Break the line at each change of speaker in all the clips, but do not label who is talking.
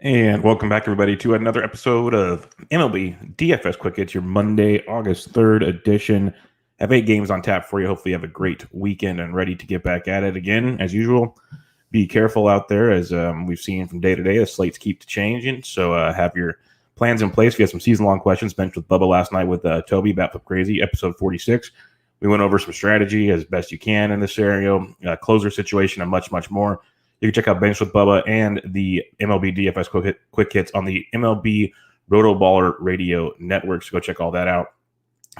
And welcome back, everybody, to another episode of MLB DFS Quick Hits, your Monday, August 3rd edition. Have 8 games on tap for you. Hopefully you have a great weekend and ready to get back at it again. As usual, be careful out there, as we've seen from day to day. The slates keep changing, so have your plans in place. We had some season-long questions. Benched with Bubba last night with Toby, Bat Flip Crazy, episode 46. We went over some strategy as best you can in this scenario, closer situation, and much, much more. You can check out Bench with Bubba and the MLB DFS Quick Hits on the MLB RotoBaller Radio Network. So go check all that out.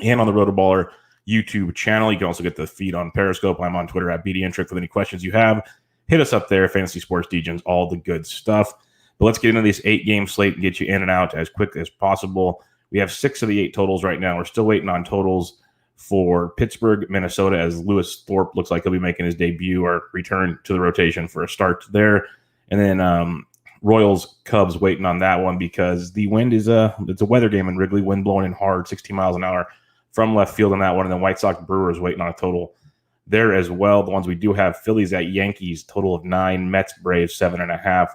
And on the RotoBaller YouTube channel, you can also get the feed on Periscope. I'm on Twitter at BDNTrick with any questions you have. Hit us up there, Fantasy Sports Degens, all the good stuff. But let's get into this 8-game slate and get you in and out as quick as possible. We have 6 of the 8 totals right now. We're still waiting on totals for Pittsburgh, Minnesota, as Lewis Thorpe looks like he'll be making his debut or return to the rotation for a start there. And then Royals, Cubs waiting on that one because the wind is it's a weather game in Wrigley, wind blowing in hard, 16 miles an hour from left field on that one. And then White Sox, Brewers waiting on a total there as well. The ones we do have, Phillies at Yankees, total of 9, Mets, Braves, 7.5,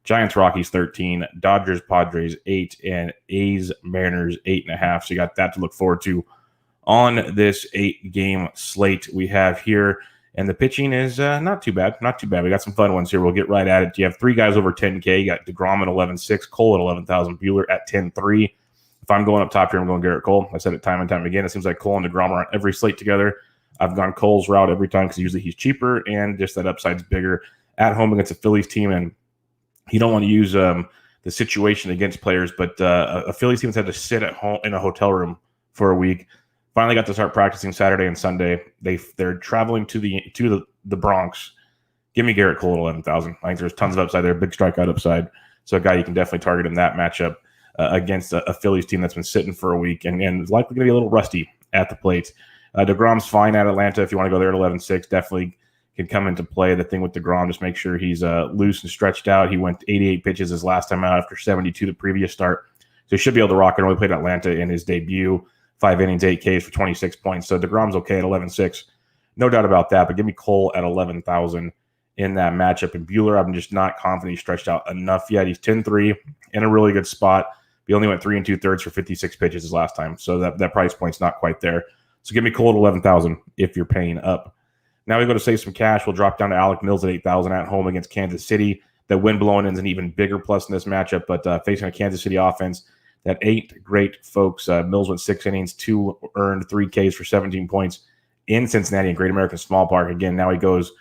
Giants, Rockies, 13, Dodgers, Padres, 8, and A's, Mariners, 8.5. So you got that to look forward to on this 8-game slate we have here. And the pitching is not too bad. Not too bad. We got some fun ones here. We'll get right at it. You have 3 guys over 10K. You got DeGrom at 11.6, Cole at 11,000, Buehler at 10.3. If I'm going up top here, I'm going Garrett Cole. I said it time and time again. It seems like Cole and DeGrom are on every slate together. I've gone Cole's route every time because usually he's cheaper and just that upside's bigger at home against a Phillies team. And you don't want to use the situation against players, but a Phillies team that's had to sit at home in a hotel room for a week. Finally got to start practicing Saturday and Sunday. They're traveling to the Bronx. Give me Garrett Cole at 11,000. I think there's tons of upside there, big strikeout upside. So a guy you can definitely target in that matchup against a Phillies team that's been sitting for a week and is likely going to be a little rusty at the plate. DeGrom's fine at Atlanta. If you want to go there at 11.6, definitely can come into play. The thing with DeGrom, just make sure he's loose and stretched out. He went 88 pitches his last time out after 72 the previous start. So he should be able to rock it. Only played Atlanta in his debut. 5 innings, 8 Ks for 26 points. So DeGrom's okay at 11.6. No doubt about that. But give me Cole at 11,000 in that matchup. And Buehler, I'm just not confident he's stretched out enough yet. He's 10.3 in a really good spot. He only went 3 2/3 for 56 pitches his last time. So that price point's not quite there. So give me Cole at 11,000 if you're paying up. Now we go to save some cash. We'll drop down to Alec Mills at 8,000 at home against Kansas City. That wind blowing in is an even bigger plus in this matchup, but facing a Kansas City offense that ain't great, folks. Mills went 6 innings, 2 earned, 3 Ks for 17 points in Cincinnati in Great American Small Park. Again, now he goes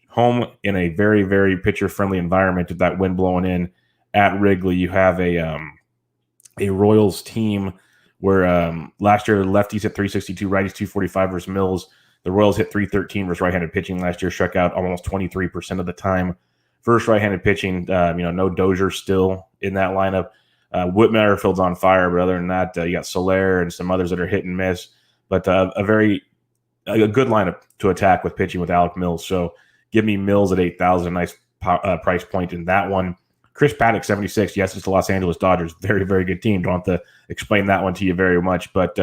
home in a very, very pitcher-friendly environment with that wind blowing in at Wrigley. You have a Royals team where last year the lefties hit 362, righties 245 versus Mills. The Royals hit 313 versus right-handed pitching last year, struck out almost 23% of the time versus right-handed pitching. No Dozier still in that lineup. Whit Merrifield's on fire, but other than that, you got Soler and some others that are hit and miss. But a good lineup to attack with pitching with Alec Mills. So give me Mills at 8,000, nice price point in that one. Chris Paddock, 76. Yes, it's the Los Angeles Dodgers. Very, very good team. Don't have to explain that one to you very much. But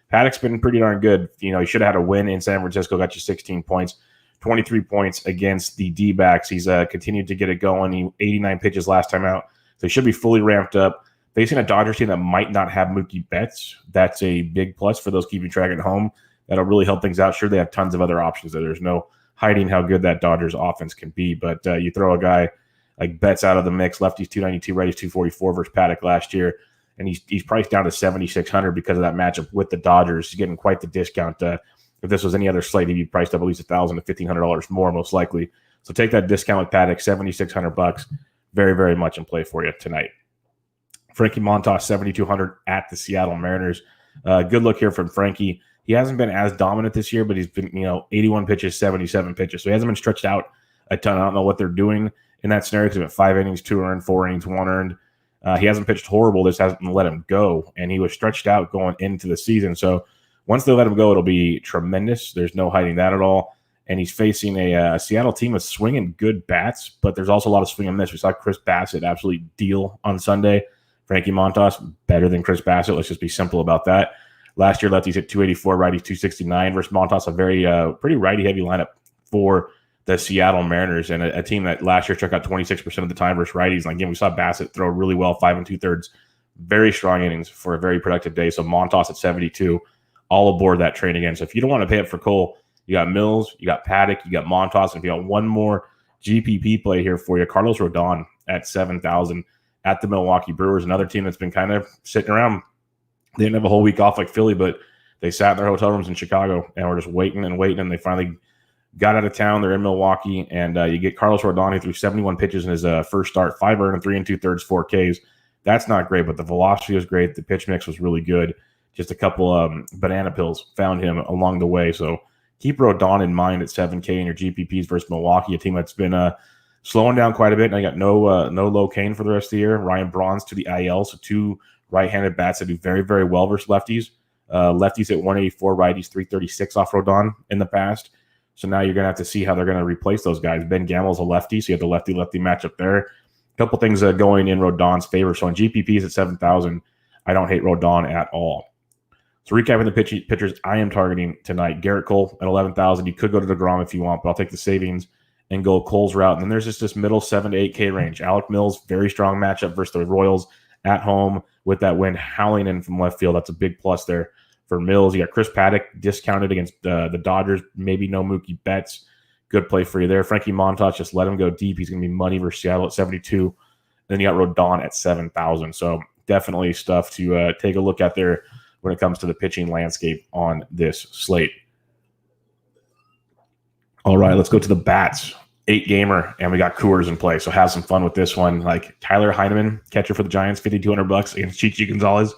Paddock's been pretty darn good. He should have had a win in San Francisco, got you 16 points, 23 points against the D-backs. He's continued to get it going. He 89 pitches last time out. So he should be fully ramped up. Facing a Dodgers team that might not have Mookie Betts, that's a big plus for those keeping track at home. That'll really help things out. Sure, they have tons of other options there. There's no hiding how good that Dodgers offense can be. But you throw a guy like Betts out of the mix, lefties 292, righties 244 versus Paddock last year, and he's priced down to 7,600 because of that matchup with the Dodgers. He's getting quite the discount. If this was any other slate, he'd be priced up at least $1,000 to $1,500 more, most likely. So take that discount with Paddock, $7,600. Very, very much in play for you tonight. Frankie Montas, 7,200 at the Seattle Mariners. Good look here from Frankie. He hasn't been as dominant this year, but he's been, 81 pitches, 77 pitches. So he hasn't been stretched out a ton. I don't know what they're doing in that scenario because he went 5 innings, 2 earned, 4 innings, 1 earned. He hasn't pitched horrible. This hasn't let him go, and he was stretched out going into the season. So once they let him go, it'll be tremendous. There's no hiding that at all. And he's facing a Seattle team with swinging good bats, but there's also a lot of swing and miss. We saw Chris Bassett absolutely deal on Sunday. Frankie Montas, better than Chris Bassett. Let's just be simple about that. Last year, lefties hit 284, righties 269 versus Montas, a very pretty righty-heavy lineup for the Seattle Mariners, and a team that last year struck out 26% of the time versus righties. And again, we saw Bassett throw really well, 5 2/3, very strong innings for a very productive day. So Montas at 72, all aboard that train again. So if you don't want to pay up for Cole, you got Mills, you got Paddock, you got Montas, and if you got one more GPP play here for you, Carlos Rodon at 7,000 at the Milwaukee Brewers, another team that's been kind of sitting around. They didn't have a whole week off like Philly, but they sat in their hotel rooms in Chicago and were just waiting, and they finally got out of town. They're in Milwaukee, and you get Carlos Rodon. He threw 71 pitches in his first start, 5 earned, 3 2/3, 4 Ks. That's not great, but the velocity was great. The pitch mix was really good. Just a couple banana pills found him along the way. So keep Rodon in mind at 7K in your GPPs versus Milwaukee, a team that's been slowing down quite a bit. And I got no low Kane for the rest of the year. Ryan Braun's to the IL, so 2 right-handed bats that do very, very well versus lefties. Lefties at 184, righties 336 off Rodon in the past. So now you're going to have to see how they're going to replace those guys. Ben Gamel's a lefty, so you have the lefty-lefty matchup there. A couple things going in Rodon's favor. So on GPPs at 7,000, I don't hate Rodon at all. So recapping the pitchers I am targeting tonight, Garrett Cole at 11,000. You could go to DeGrom if you want, but I'll take the savings and go Cole's route. And then there's just this middle 7 to 8K range. Alec Mills, very strong matchup versus the Royals at home with that wind howling in from left field. That's a big plus there for Mills. You got Chris Paddock discounted against the Dodgers. Maybe no Mookie Betts. Good play for you there. Frankie Montas, just let him go deep. He's going to be money versus Seattle at 72. Then you got Rodon at 7,000. So definitely stuff to take a look at there when it comes to the pitching landscape on this slate. All right, let's go to the bats. 8-gamer, and we got Coors in play. So have some fun with this one. Like Tyler Heineman, catcher for the Giants, $5,200 against Chichi Gonzalez.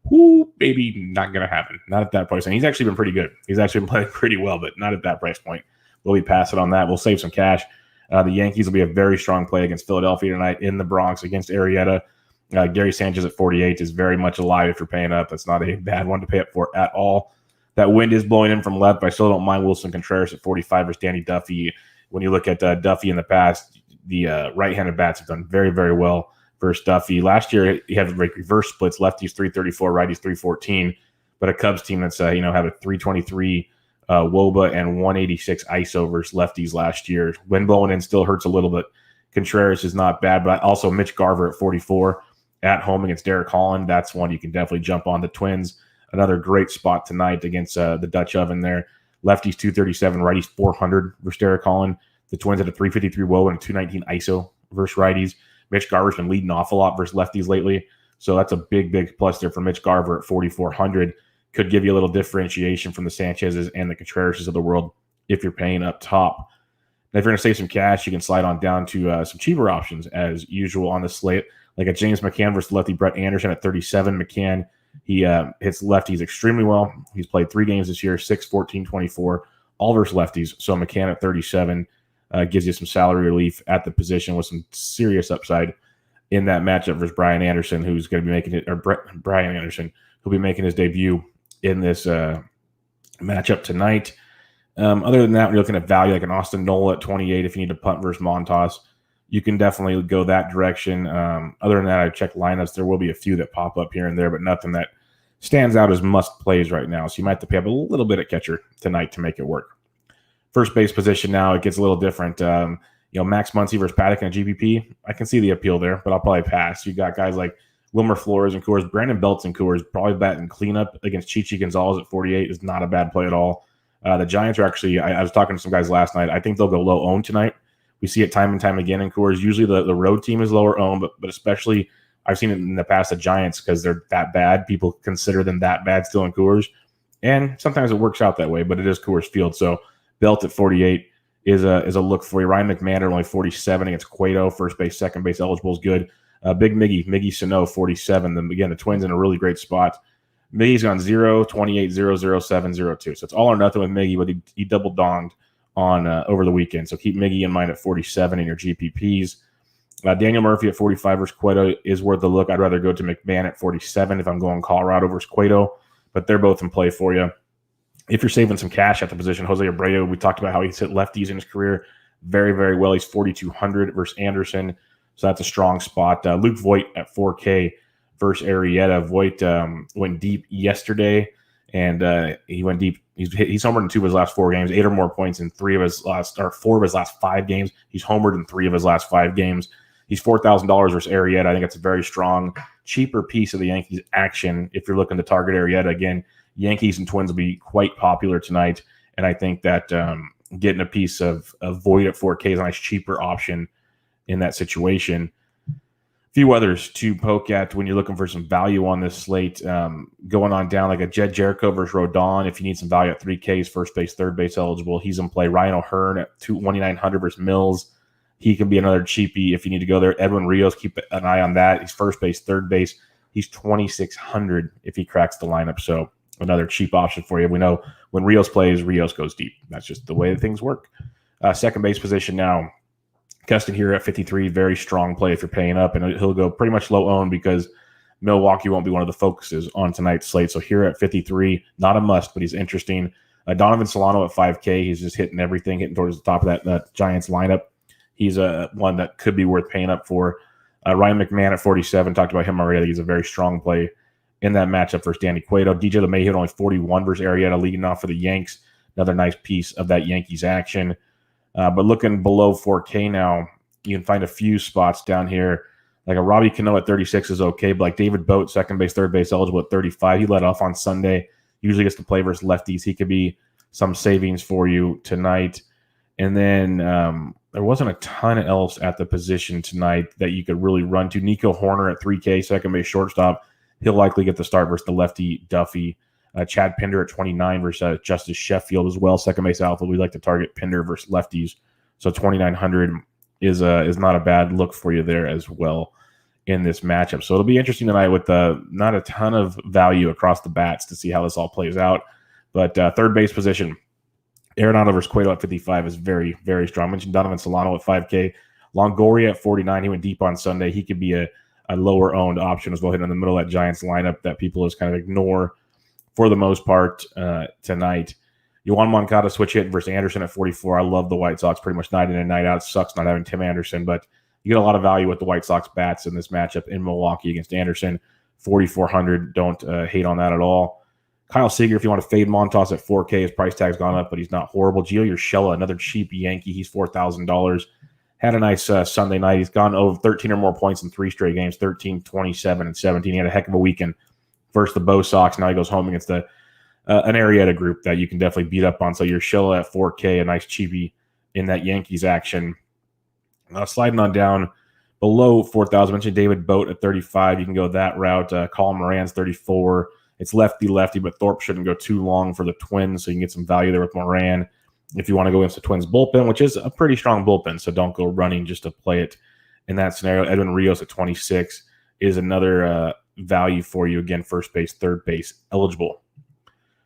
Whoo, baby, not going to happen. Not at that price. And he's actually been pretty good. He's actually been playing pretty well, but not at that price point. We'll be passing on that. We'll save some cash. The Yankees will be a very strong play against Philadelphia tonight in the Bronx against Arietta. Gary Sanchez at 48 is very much alive if you're paying up. That's not a bad one to pay up for at all. That wind is blowing in from left, but I still don't mind Wilson Contreras at 45 versus Danny Duffy. When you look at Duffy in the past, the right-handed bats have done very, very well versus Duffy. Last year, he had reverse splits, lefties 334, righties 314, but a Cubs team that's have a 323 WOBA and 186 ISO versus lefties last year. Wind blowing in still hurts a little bit. Contreras is not bad, but also Mitch Garver at 44 at home against Derek Holland. That's one you can definitely jump on. The Twins, another great spot tonight against the Dutch oven there. Lefties 237, righties 400 versus Derek Holland. The Twins had a 353 WOBA and a 219 ISO versus righties. Mitch Garver's been leading off a lot versus lefties lately. So that's a big, big plus there for Mitch Garver at 4,400. Could give you a little differentiation from the Sanchez's and the Contreras of the world if you're paying up top. Now, if you're going to save some cash, you can slide on down to some cheaper options as usual on the slate, like a James McCann versus lefty Brett Anderson at 37. McCann, he hits lefties extremely well. He's played 3 games this year, 6, 14, 24, all versus lefties. So McCann at 37 gives you some salary relief at the position with some serious upside in that matchup versus Brian Anderson, who's going to be making it, or Brian Anderson, who'll be making his debut in this matchup tonight. Other than that, we're looking at value like an Austin Nola at 28 if you need to punt versus Montas. You can definitely go that direction. Other than that, I check lineups. There will be a few that pop up here and there, but nothing that stands out as must plays right now. So you might have to pay up a little bit at catcher tonight to make it work. First base position now, it gets a little different. Max Muncy versus Paddock in a GPP. I can see the appeal there, but I'll probably pass. You got guys like Wilmer Flores and Coors. Brandon Belts and Coors probably batting cleanup against Chichi Gonzalez at 48 is not a bad play at all. The Giants are actually, I was talking to some guys last night. I think they'll go low owned tonight. We see it time and time again in Coors. Usually the road team is lower owned, but especially I've seen it in the past, the Giants, because they're that bad. People consider them that bad still in Coors. And sometimes it works out that way, but it is Coors Field. So Belt at 48 is a look for you. Ryan Mcmander only 47 against Cueto. First base, second base eligible is good. Big Miggy Sano, 47. Then again, the Twins in a really great spot. Miggy's gone 0, 28, 0, 0, 7, 0, 2. So it's all or nothing with Miggy, but he double donged on over the weekend. So keep Miggy in mind at 47 in your GPPs. Daniel Murphy at 45 versus Cueto is worth a look. I'd rather go to Mcmahon at 47 if I'm going Colorado versus Cueto, but they're both in play for you. If you're saving some cash at the position, Jose Abreu, we talked about how he's hit lefties in his career very, very well. He's 4,200 versus Anderson, so that's a strong spot. Luke Voight at 4K versus Arietta. Voight went deep yesterday. and he went deep. He's homered in 2 of his last 4 games, 8 or more points in 4 of his last 5 games. He's homered in 3 of his last 5 games. He's $4,000 versus Arietta. I think it's a very strong, cheaper piece of the Yankees action if you're looking to target Arietta. Again, Yankees and Twins will be quite popular tonight, and I think that getting a piece of Voight at 4K is a nice, cheaper option in that situation. Few others to poke at when you're looking for some value on this slate. Going on down like a Jed Jericho versus Rodon. If you need some value at 3Ks, first base, third base eligible, he's in play. Ryan O'Hearn at 2,900 versus Mills. He can be another cheapie if you need to go there. Edwin Rios, keep an eye on that. He's first base, third base. He's 2,600 if he cracks the lineup. So another cheap option for you. We know when Rios plays, Rios goes deep. That's just the way things work. Second base position now. Keston here at 53, very strong play if you're paying up, and he'll go pretty much low owned because Milwaukee won't be one of the focuses on tonight's slate. So here at 53, not a must, but he's interesting. Donovan Solano at 5K, he's just hitting everything, hitting towards the top of that Giants lineup. He's one that could be worth paying up for. Ryan McMahon at 47, talked about him already. He's a very strong play in that matchup versus Danny Cueto. DJ LeMahieu at only 41 versus Arietta, leading off for the Yanks. Another nice piece of that Yankees action. But looking below 4K now, you can find a few spots down here. Like a Robbie Cano at 36 is okay, but like David Voight, second base, third base eligible at 35. He let off on Sunday. Usually gets to play versus lefties. He could be some savings for you tonight. And then there wasn't a ton else at the position tonight that you could really run to. Nico Horner at 3K, second base, shortstop. He'll likely get the start versus the lefty Duffy. Chad Pinder at 29 versus Justice Sheffield as well. Second base alpha. We like to target Pinder versus lefties. So 2,900 is not a bad look for you there as well in this matchup. So it'll be interesting tonight with not a ton of value across the bats to see how this all plays out. But third base position, Arenado versus Cueto at 55 is very, very strong. I mentioned Donovan Solano at 5K. Longoria at 49. He went deep on Sunday. He could be a lower-owned option as well, hitting in the middle of that Giants lineup that people just kind of ignore for the most part tonight. Yohan Moncada switch hit versus Anderson at 44. I love the White Sox pretty much night in and night out. It sucks not having Tim Anderson, but you get a lot of value with the White Sox bats in this matchup in Milwaukee against Anderson. 4,400. Don't hate on that at all. Kyle Seager, if you want to fade Montas at 4K, his price tag's gone up, but he's not horrible. Gio Urshela, another cheap Yankee. He's $4,000. Had a nice Sunday night. He's gone over 13 or more points in 3 straight games, 13, 27, and 17. He had a heck of a weekend versus the Bo Sox. Now he goes home against an Arietta group that you can definitely beat up on. So Urshela at 4K, a nice cheapie in that Yankees action. Sliding on down below 4,000, I mentioned David Voight at 35. You can go that route. Colin Moran's 34. It's lefty-lefty, but Thorpe shouldn't go too long for the Twins, so you can get some value there with Moran. If you want to go against the Twins bullpen, which is a pretty strong bullpen, so don't go running just to play it in that scenario. Edwin Rios at 26 is another value for you. Again, first base, third base eligible.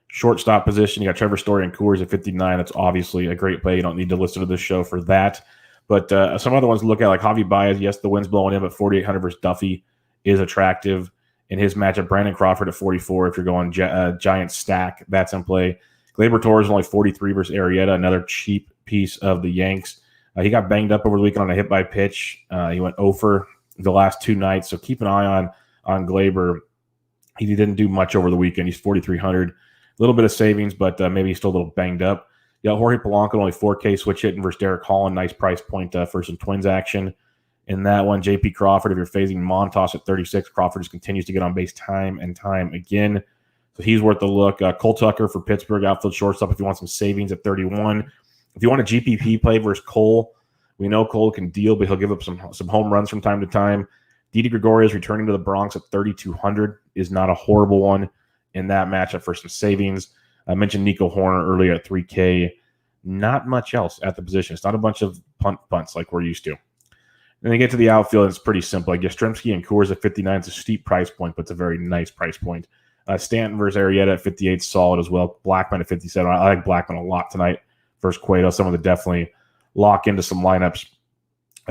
Shortstop position, you got Trevor Story and Coors at 59. That's obviously a great play. You don't need to listen to this show for that. But some other ones to look at, like Javi Baez. Yes, the wind's blowing in, but 4,800 versus Duffy is attractive. In his matchup, Brandon Crawford at 44. If you're going giant stack, that's in play. Gleyber Torres is only 43 versus Arietta, another cheap piece of the Yanks. He got banged up over the weekend on a hit by pitch. He went 0 for the last 2 nights, so keep an eye on Gleyber. He didn't do much over the weekend. He's 4,300. A little bit of savings, but maybe he's still a little banged up. Yeah, Jorge Polanco, only 4K switch hitting versus Derek Holland. Nice price point for some Twins action. In that one, J.P. Crawford, if you're phasing Montas at 36, Crawford just continues to get on base time and time again. So he's worth a look. Cole Tucker for Pittsburgh, outfield shortstop if you want some savings at 31. If you want a GPP play versus Cole, we know Cole can deal, but he'll give up some home runs from time to time. Didi Gregorius returning to the Bronx at 3,200 is not a horrible one in that matchup for some savings. I mentioned Nico Horner earlier at 3K. Not much else at the position. It's not a bunch of punts like we're used to. Then you get to the outfield, it's pretty simple. Like Yastrzemski and Coors at 59 is a steep price point, but it's a very nice price point. Stanton versus Arietta at 58 solid as well. Blackman at 57. I like Blackman a lot tonight versus Cueto. Someone to definitely lock into some lineups.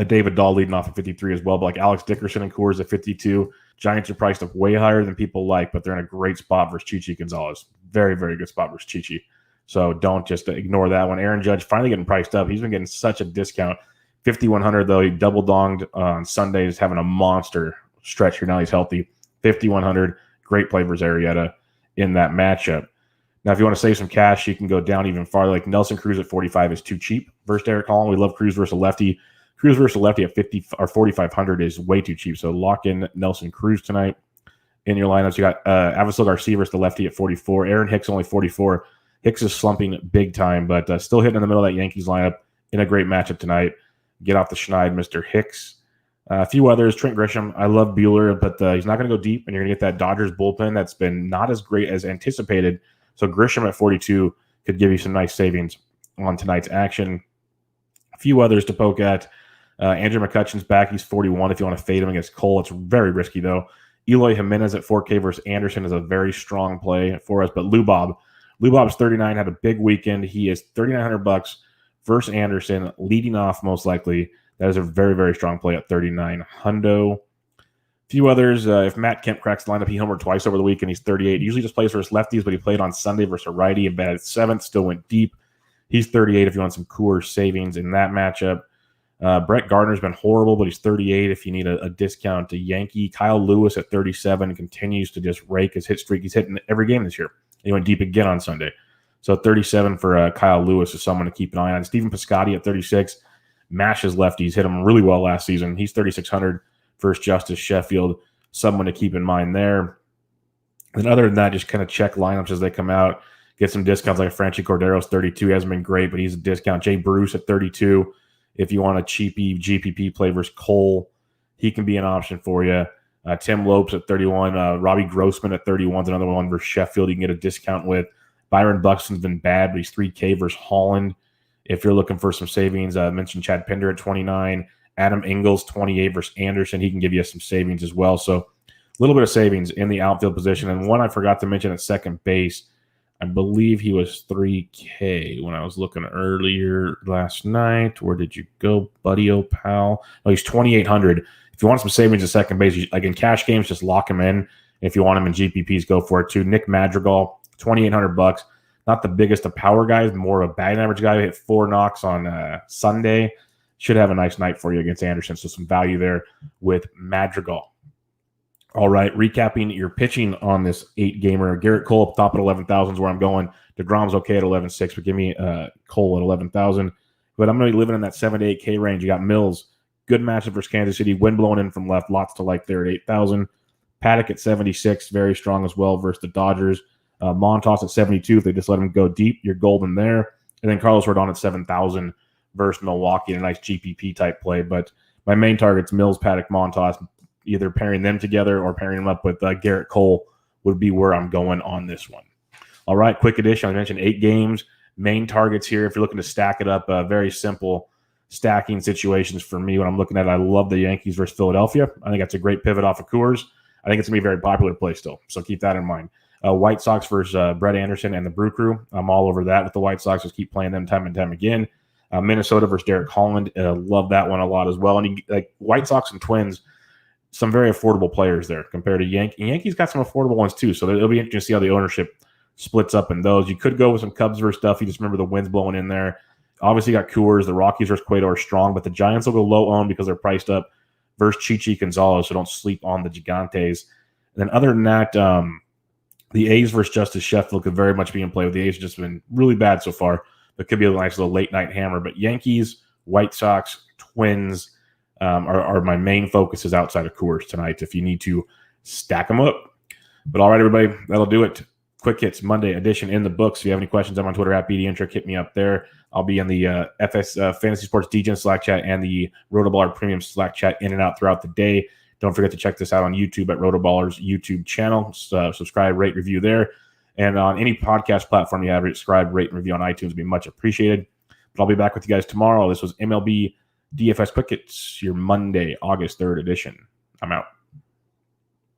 David Dahl leading off at 53 as well. But like Alex Dickerson and Coors at 52. Giants are priced up way higher than people like, but they're in a great spot versus Chichi Gonzalez. Very, very good spot versus Chichi. So don't just ignore that one. Aaron Judge finally getting priced up. He's been getting such a discount. 5,100 though. He double donged on Sunday. He's having a monster stretch here. Now he's healthy. 5,100. Great play versus Arietta in that matchup. Now, if you want to save some cash, you can go down even farther. Like Nelson Cruz at 45 is too cheap versus Derek Holland. We love Cruz versus a lefty. Cruz versus a lefty at 50 or 4,500 is way too cheap. So lock in Nelson Cruz tonight. In your lineups, you got Avisail Garcia versus the lefty at 44. Aaron Hicks only 44. Hicks is slumping big time, but still hitting in the middle of that Yankees lineup in a great matchup tonight. Get off the schneid, Mr. Hicks. A few others. Trent Grisham. I love Bueller, but he's not going to go deep, and you're going to get that Dodgers bullpen that's been not as great as anticipated. So Grisham at 42 could give you some nice savings on tonight's action. A few others to poke at. Andrew McCutchen's back. He's 41 if you want to fade him against Cole. It's very risky, though. Eloy Jimenez at 4K versus Anderson is a very strong play for us. But Lubob's 39, had a big weekend. He is $3,900 versus Anderson, leading off most likely. That is a very, very strong play at 39 hundo. A few others. If Matt Kemp cracks the lineup, he homered twice over the weekend. He's 38. Usually just plays versus lefties, but he played on Sunday versus a righty and batted 7th. Still went deep. He's 38 if you want some Coors savings in that matchup. Brett Gardner's been horrible, but he's 38 if you need a discount to Yankee. Kyle Lewis at 37 continues to just rake his hit streak. He's hitting every game this year. He went deep again on Sunday. So 37 for Kyle Lewis is someone to keep an eye on. Stephen Piscotty at 36 mashes lefties. Hit him really well last season. He's 3,600 versus Justice Sheffield. Someone to keep in mind there. And other than that, just kind of check lineups as they come out. Get some discounts like Franchi Cordero's 32. He hasn't been great, but he's a discount. Jay Bruce at 32. If you want a cheapy GPP play versus Cole, he can be an option for you. Tim Lopes at 31. Robbie Grossman at 31 is another one versus Sheffield you can get a discount with. Byron Buxton's been bad, but he's 3K versus Holland. If you're looking for some savings, I mentioned Chad Pinder at 29. Adam Ingles, 28 versus Anderson. He can give you some savings as well. So a little bit of savings in the outfield position. And one I forgot to mention at second base, I believe he was 3K when I was looking earlier last night. Where did you go, buddy, oh pal? Oh, he's 2,800. If you want some savings at second base, like in cash games, just lock him in. If you want him in GPPs, go for it too. Nick Madrigal, $2,800. Not the biggest of power guys, more of a batting average guy. Hit 4 knocks on Sunday. Should have a nice night for you against Anderson. So some value there with Madrigal. All right, recapping your pitching on this 8-gamer. Garrett Cole up top at 11,000 is where I'm going. DeGrom's okay at 11,600, but give me Cole at 11,000. But I'm going to be living in that 7 to 8K range. You got Mills, good matchup versus Kansas City. Wind blowing in from left, lots to like there at 8,000. Paddock at 76, very strong as well versus the Dodgers. Montas at 72, if they just let him go deep, you're golden there. And then Carlos Rodon at 7,000 versus Milwaukee in a nice GPP type play. But my main targets, Mills, Paddock, Montas. Either pairing them together or pairing them up with Garrett Cole would be where I'm going on this one. All right, quick addition. I mentioned 8 games. Main targets here, if you're looking to stack it up, very simple stacking situations for me when I'm looking at it. I love the Yankees versus Philadelphia. I think that's a great pivot off of Coors. I think it's going to be a very popular play still, so keep that in mind. White Sox versus Brett Anderson and the Brew Crew. I'm all over that with the White Sox. Just keep playing them time and time again. Minnesota versus Derek Holland. Love that one a lot as well. And like White Sox and Twins, some very affordable players there compared to Yankees got some affordable ones too. So it'll be interesting to see how the ownership splits up in those. You could go with some Cubs versus stuff. You just remember the wind's blowing in there. Obviously got Coors. The Rockies versus Cueto are strong, but the Giants will go low owned because they're priced up versus Chichi Gonzalez. So don't sleep on the Gigantes. And then other than that, the A's versus Justice Sheffield could very much be in play. The A's have just been really bad so far. But could be a nice little late night hammer. But Yankees, White Sox, Twins, are my main focuses outside of Coors tonight if you need to stack them up. But all right, everybody, that'll do it. Quick Hits Monday edition in the books. If you have any questions, I'm on Twitter at BDintric. Hit me up there. I'll be in the FS Fantasy Sports DGen Slack chat and the RotoBaller Premium Slack chat in and out throughout the day. Don't forget to check this out on YouTube at RotoBaller's YouTube channel. Subscribe, rate, review there. And on any podcast platform you have, subscribe, rate, and review on iTunes would be much appreciated. But I'll be back with you guys tomorrow. This was MLB DFS Quick Hits, your Monday, August 3rd edition. I'm out.